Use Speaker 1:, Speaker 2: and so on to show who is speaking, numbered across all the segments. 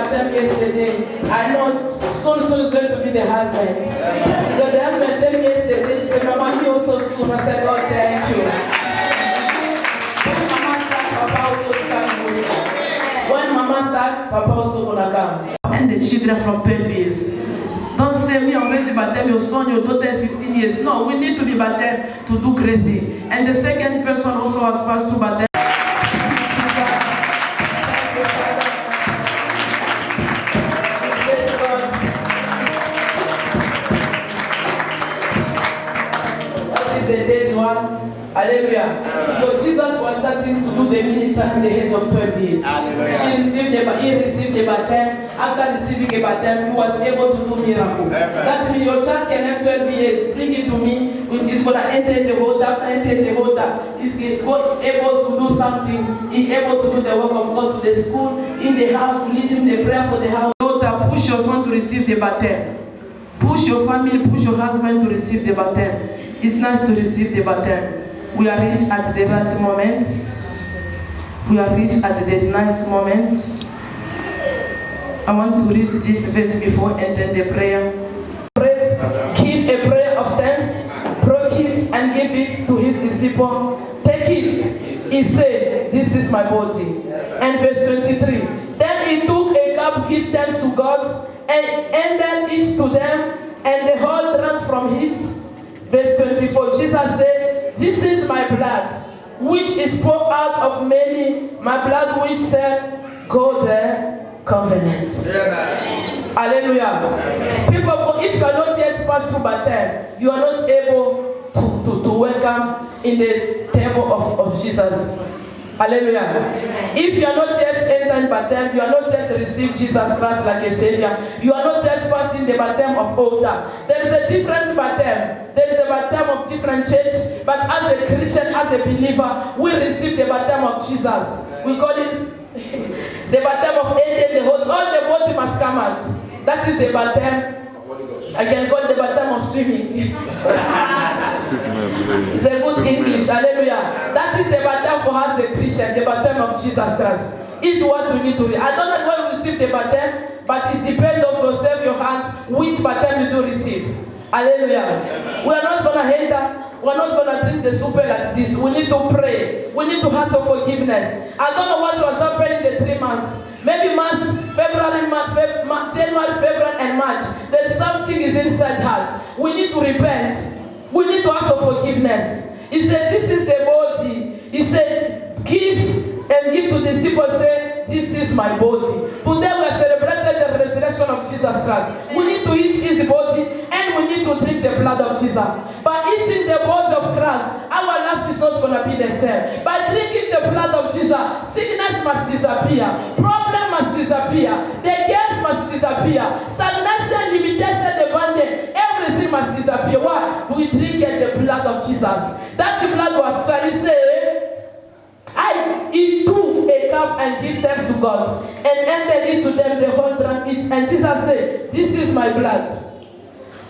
Speaker 1: baptism yesterday. I know soon is going to be the husband. So the husband told me yesterday, she said, Mama, me also soon. I said, God, thank you. When Mama starts, Papa also gonna come. And the children from 12 years. Don't say me already baptized your son, your daughter 15 years. No, we need to be baptized to do crazy. And the second person also has passed through baptism. The dead one. Hallelujah. So Jesus was starting to do the ministry in the age of 12 years. He received the baptism. After receiving a baptism, he was able to do miracles. That means your child can have 12 years. Bring it to me. He's going to enter the water. After entering the water, he's able to do something. He's able to do the work of God to the school, in the house, to lead him the prayer for the house. Daughter, push your son to receive the baptism. Push your family, push your husband to receive the baptism. It's nice to receive the baptism. We are reached at the right moment. We are reached at the nice moment. I want to read this verse before ending the prayer. Give a prayer of thanks, broke it and give it to his disciple. Take it. He said, this is my body. And verse 23. Then he took a cup, give thanks to God, and handed it to them, and they all drank from it. Verse 24, Jesus said, this is my blood, which is poured out of many, my blood which shall go the covenant. Amen. Hallelujah. Amen. People, if you are not yet passed through baptism, you are not able to welcome in the table of Jesus. Hallelujah. If you are not yet entered baptism, you are not yet received Jesus Christ like a Savior, you are not yet passing the baptism of altar. There is a different baptism. There is a baptism of different church, but as a Christian, as a believer, we receive the baptism of Jesus. We call it the baptism of angel, the whole, all the body must come out. That is the baptism. I can call the baptism of swimming. The good English, hallelujah. That is the baptism for us, the Christian, the baptism of Jesus Christ. It's what we need to read. I don't know when we receive the baptism, but it depends on yourself, your hands, which baptism you do receive. Hallelujah. We are not going to hate that. We are not going to drink the soup like this. We need to pray. We need to ask for forgiveness. I don't know what was happening in the 3 months. Maybe months, January, February, and March. There's something is inside us. We need to repent. We need to ask for forgiveness. He said, this is the body. He said, give and give to the disciples. Say, this is my body. Today we are celebrating the resurrection of Jesus Christ. We need to eat his body and we need to drink the blood of Jesus. By eating the body of Christ, our life is not going to be the same. By drinking the blood of Jesus, sickness must disappear. Problem must disappear. The gas must disappear. Stagnation, limitation, the bondage, everything must disappear. Why? We drink the blood of Jesus. That blood was Pharisee. He took a cup and gave thanks to God and handed it to them. They all drank it. And Jesus said, this is my blood.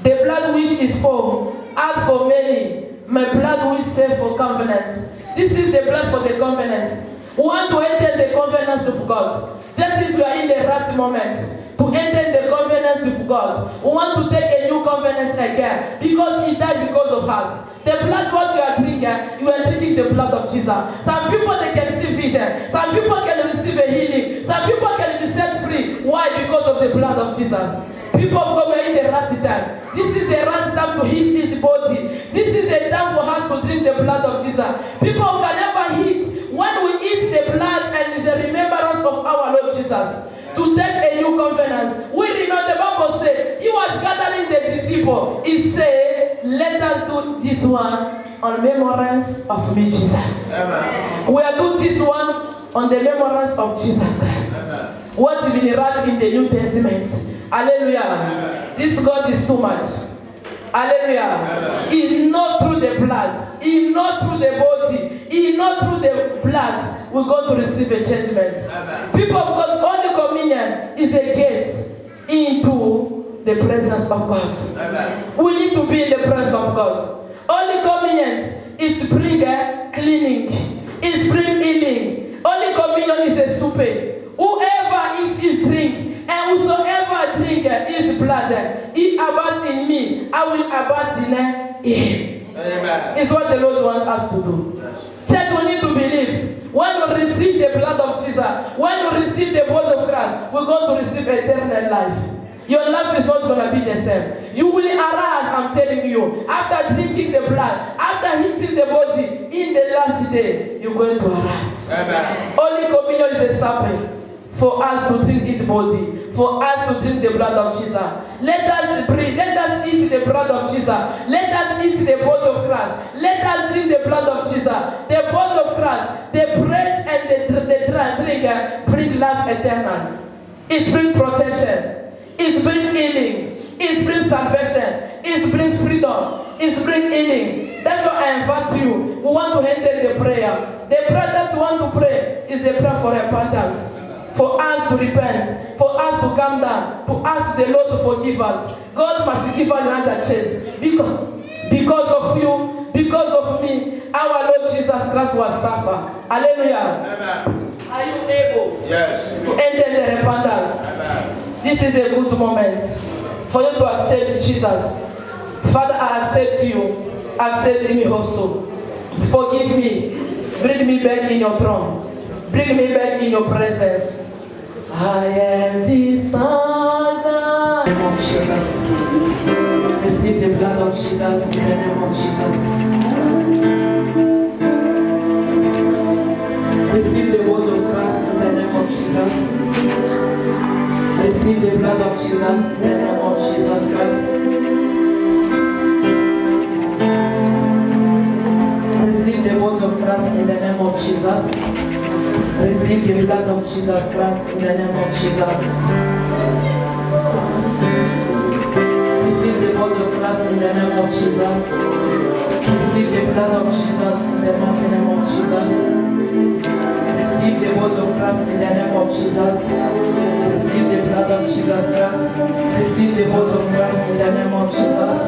Speaker 1: The blood which is poured out for many. My blood which saves for covenants. This is the blood for the covenants. We want to enter the covenants of God. That is, we are in the right moment to enter the covenants with God. We want to take a new covenant again because he died because of us. The blood what you are drinking the blood of Jesus. Some people they can see vision. Some people can receive a healing. Some people can be set free. Why? Because of the blood of Jesus. People go in the right time. This is a right time to heat his body. This is a time for us to drink the blood of Jesus. People can never eat. When we eat the blood and it's a remembrance of our Lord Jesus. To take a new covenant. We remember the Bible said he was gathering the disciples. He said, let us do this one on remembrance of me, Jesus. Amen. We are doing this one on the remembrance of Jesus Christ. Amen. What we write in the New Testament. Hallelujah. Amen. This God is too much. Hallelujah. It's not through the blood. It's not through the body. It's not through the blood we're going to receive a judgment. Amen. People of God, only communion is a gate into the presence of God. Amen. We need to be in the presence of God. Only communion is bring cleaning. It's bring healing. Only communion is a soup. Whoever eats his drink that He abides in me, I will abide in Him.
Speaker 2: Amen.
Speaker 1: It's what the Lord wants us to do.
Speaker 2: Yes.
Speaker 1: Church, we need to believe. When we receive the blood of Jesus, when we receive the blood of Christ, we're going to receive eternal life. Your life is not going to be the same. You will arise, I'm telling you. After drinking the blood, after hitting the body, in the last day, you're going to arise.
Speaker 2: Amen.
Speaker 1: Holy Communion is a supper for us to drink His body, for us to drink the blood of Jesus. Let us breathe. Let us eat the blood of Jesus. Let us eat the body of Christ. Let us drink the blood of Jesus. The body of Christ, the bread and the drink bring life eternal. It brings protection. It brings healing. It brings salvation. It brings freedom. It brings healing. That's why I invite you. We want to enter the prayer. The prayer that we want to pray is a prayer for repentance. For us to repent, for us to come down, to ask the Lord to forgive us. God must give us another chance. Because of you, because of me, our Lord Jesus Christ was suffer. Hallelujah.
Speaker 2: Amen.
Speaker 1: Are you able
Speaker 2: Yes.
Speaker 1: to enter the repentance?
Speaker 2: Amen.
Speaker 1: This is a good moment for you to accept Jesus. Father, I accept you. Accept me also. Forgive me. Bring me back in your throne. Bring me back in your presence. I am decided. In the name of Jesus. Receive the blood of Jesus in the name of Jesus. Receive the word of Christ in the name of Jesus. Receive the blood of Jesus in the name of Jesus Christ. Receive the word of Christ in the name of Jesus. Receive the blood of Jesus Christ in the name of Jesus. Receive the blood of Christ in the name of Jesus. Receive the blood of Jesus in the mighty name of Jesus. Receive the blood of Christ in the name of Jesus. Receive the blood of Jesus Christ. Receive the blood of Christ in the name of Jesus.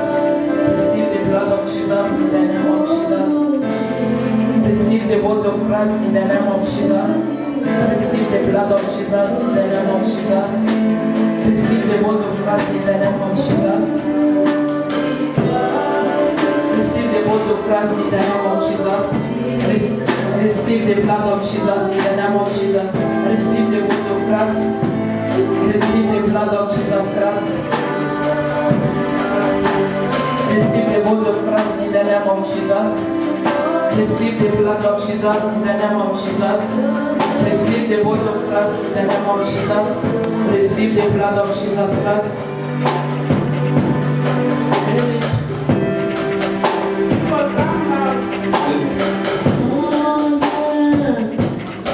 Speaker 1: Receive the blood of Jesus in the name of Jesus. Receive the blood of Christ in the name of Jesus. Receive the blood of Jesus in the name of Jesus. Receive the blood of Christ in the name of Jesus. Receive the blood of Christ in the name of Jesus. Receive the blood of Jesus in the name of Jesus. Receive the blood of Christ. Receive the blood of Jesus Christ. Receive the blood of Christ in the name of Jesus. Receive the blood of Jesus in the name of Jesus. Receive the blood of Christ in the name of Jesus. Receive the blood of Jesus Christ.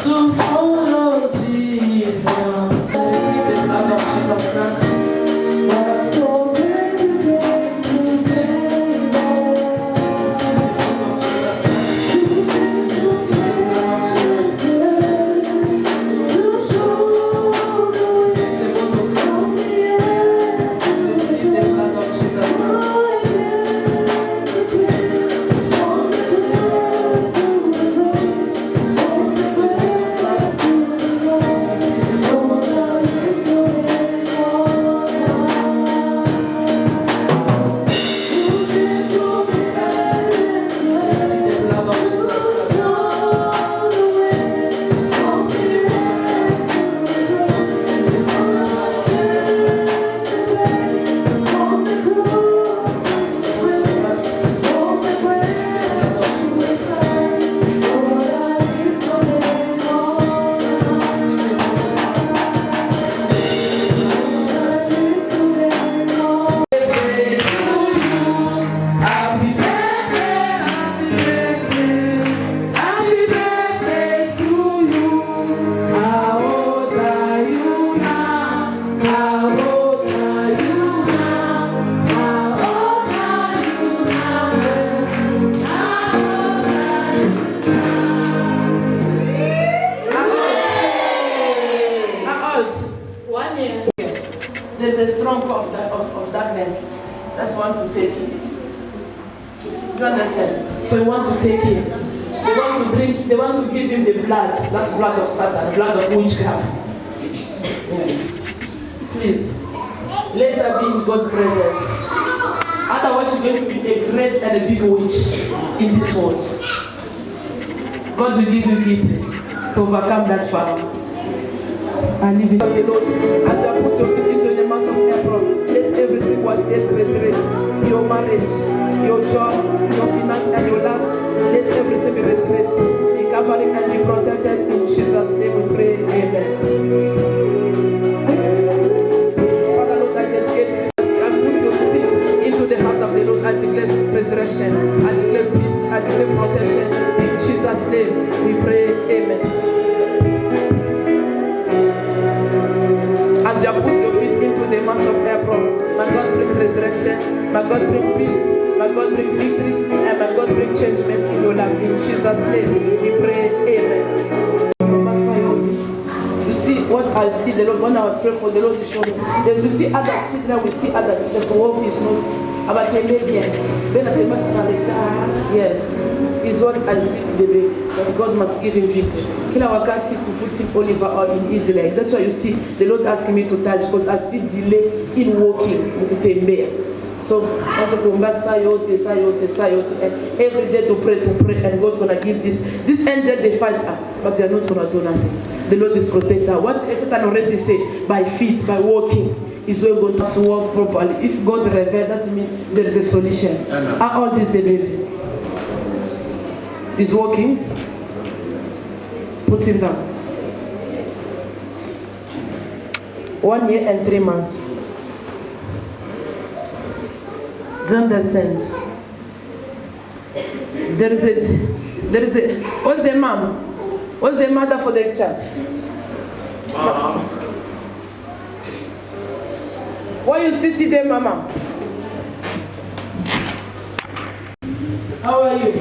Speaker 1: To follow Jesus. Receive the blood of Jesus Christ. There's a strong of darkness. That's one to take it. You understand? So you want to take him. They want to drink, they want to give him the blood. That's blood of Satan, blood of witchcraft. Yeah. Please. Let her be in God's presence. Otherwise, she's going to be a great and a big witch in this world. God will give you victory to overcome that power. And leave it to the Lord. As you have put your feet into the mouth of Hebron, let everything was resurrected. Your marriage, your job, your finance, and your life. Let everything be resurrected. Be covered and be protected. In Jesus' name we pray. Amen. Father Lord, I dedicate this and put your feet into the heart of the Lord. I declare resurrection. I declare peace. I declare protection. In Jesus' name we pray. Amen. As you have put your feet into the mass of Hebron, may God bring resurrection, may God bring peace, may God bring victory, and may God bring changement in your life. In Jesus' name, we pray. Amen. You see what I see, the Lord, when I was praying for the Lord to show me, as we see other children, we see other children, the work is not about the baby. Yes, is what I see today, that God must give him victory. Kila wakati to put him olive oil in his leg. That's why you see the Lord asking me to touch, because I see delay in walking with the so every day to pray, and God's gonna give this angel they fight her, but they're not gonna do nothing. The Lord is protector. What Satan already said, by feet, by walking, is where God must walk properly. If God reveals, that means there is a solution. How old is the baby? Is walking? Put him down. 1 year and 3 months. Do you understand? There is a. What's the mom? What's the mother for the child? Why you sitting there, Mama? How are you?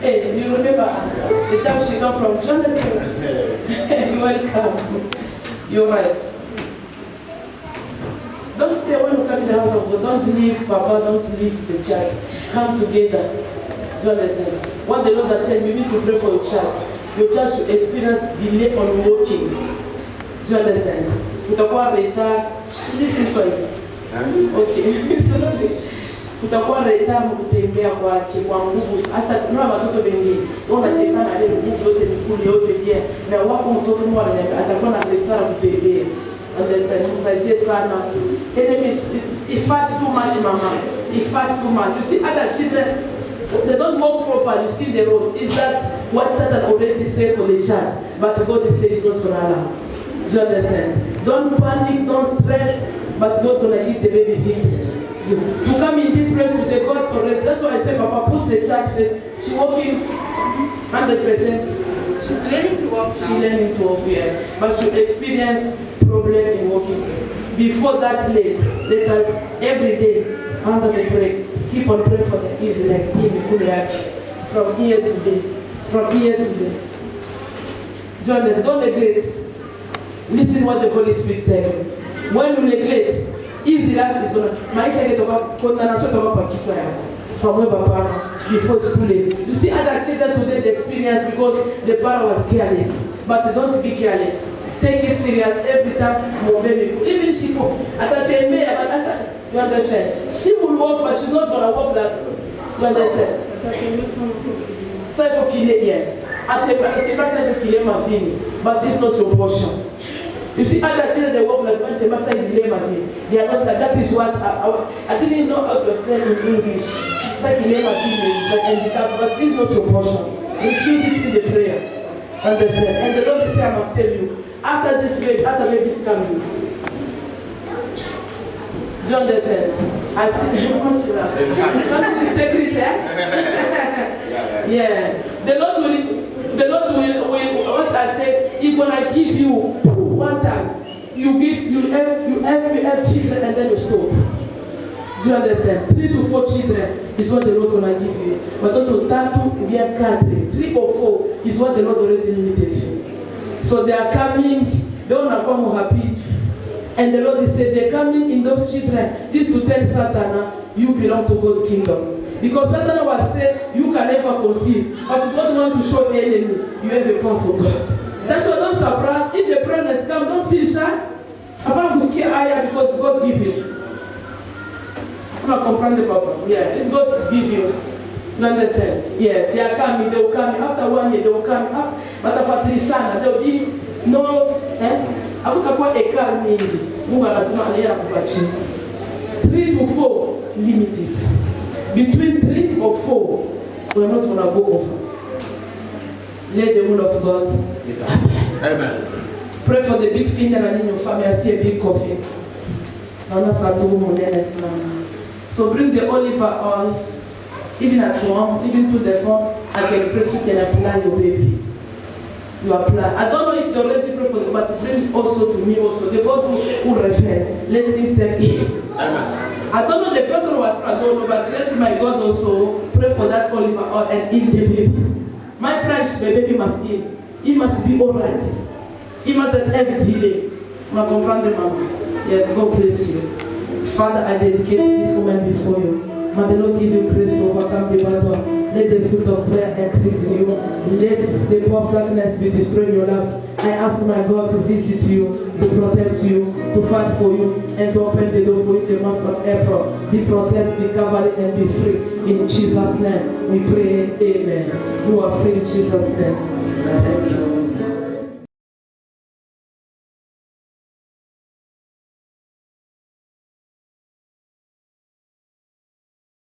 Speaker 1: Hey, you remember the time she come from? Do you understand? You're welcome. You're right. Don't stay when you come in the house of God. Don't leave Papa, don't leave the child. Come together. Do you understand? What the Lord has said, you need to pray for your child. Your child should experience delay on walking. Do you understand? Utakuwa retard. This is why. Okay. Utakuwa retard kutembea kwa nguvu. Hasa kuna watoto wengine. Wanatembea na ile nguvu yote mikuli yote pia. Na wako mtoto mmoja atakuwa na retard kutembea. Understand? Msaidie sana. Enemies, it fights too much, Mama. It fights too much. You see other children, they don't walk properly. You see the roads. Is that what Satan already said for the child? But God is saying it's not going to allow. Do you understand? Don't panic, don't stress, but God's going to give the baby victory. To come in this place with the God correct. That's why I say, Papa, put the child's face. She's walking 100%. She's learning to walk now. She's learning to walk, yeah. But she experience problem in walking. Before that late, let us every day answer the prayer. Keep on praying for the easy like from here to there. From here to there. John, don't neglect. Listen what the Holy Spirit tells you. When you neglect, easy life is gonna maisha get over from where Papa before it's too late. You see other children today they experience because the parent was careless. But don't be careless. Take it serious every time. Even she go at the same way, you understand? She will walk, but she's not gonna walk like you understand? Several kilos, yes. At the kilos my thing, but it's not your portion. You see other children they walk like when they must say they are not like that is what I didn't know how to explain in English. It's like but it's not your portion. Refuse it in the prayer. Understand? And the Lord is saying, I must tell you, after this baby, after baby's coming. Do you understand? I see something is sacred, yeah. The Lord will what I say, He's gonna give you one time. You help children and then you stop. Do you understand? 3 to 4 children is what the Lord gonna give you. But also 3 or 4 is what the Lord already limited you. So they are coming, they wanna come happy. And the Lord is saying they're coming in those children. This to tell Satan, you belong to God's kingdom. Because Satan was saying you can never conceive, but you don't want to show the enemy you have a come for God. That was not surprise. If the promise come, don't feel shy. Papa bousquet higher because God give you. On va comprendre papa. Yeah, it's God to give you. You understand? Yeah, they are coming, they will come. After 1 year, they will come up. But after Trishana, they will be no. Hakutakuwa ekari mingi. Mungu anasema anaenda kupatia. 3 to 4 limited. Between 3 or 4, we're not going to go over. Let the will of God happen. Amen. Pray for the big funeral in your family. I see a big coffin. So bring the olive oil, even at home, even to the phone. I can pray so you can apply your baby. You apply. I don't know if they already pray for the but bring it also to me also. They go to who refer. Let him say him. I don't know the person who was I don't know, but let my God also pray for that olive oil and eat the baby. My prayer is the baby must eat. He must be alright. He must have healing. Yes, God bless you. Father, I dedicate this woman before you. May the Lord give you grace to overcome the battle. Let the spirit of prayer increase in you. Let the power of darkness be destroyed in your life. I ask my God to visit you, to protect you, to fight for you, and to open the door for you the month of April. Be protected, be covered, and be free. In Jesus' name, we pray. Amen. You are free in Jesus' name. Thank you.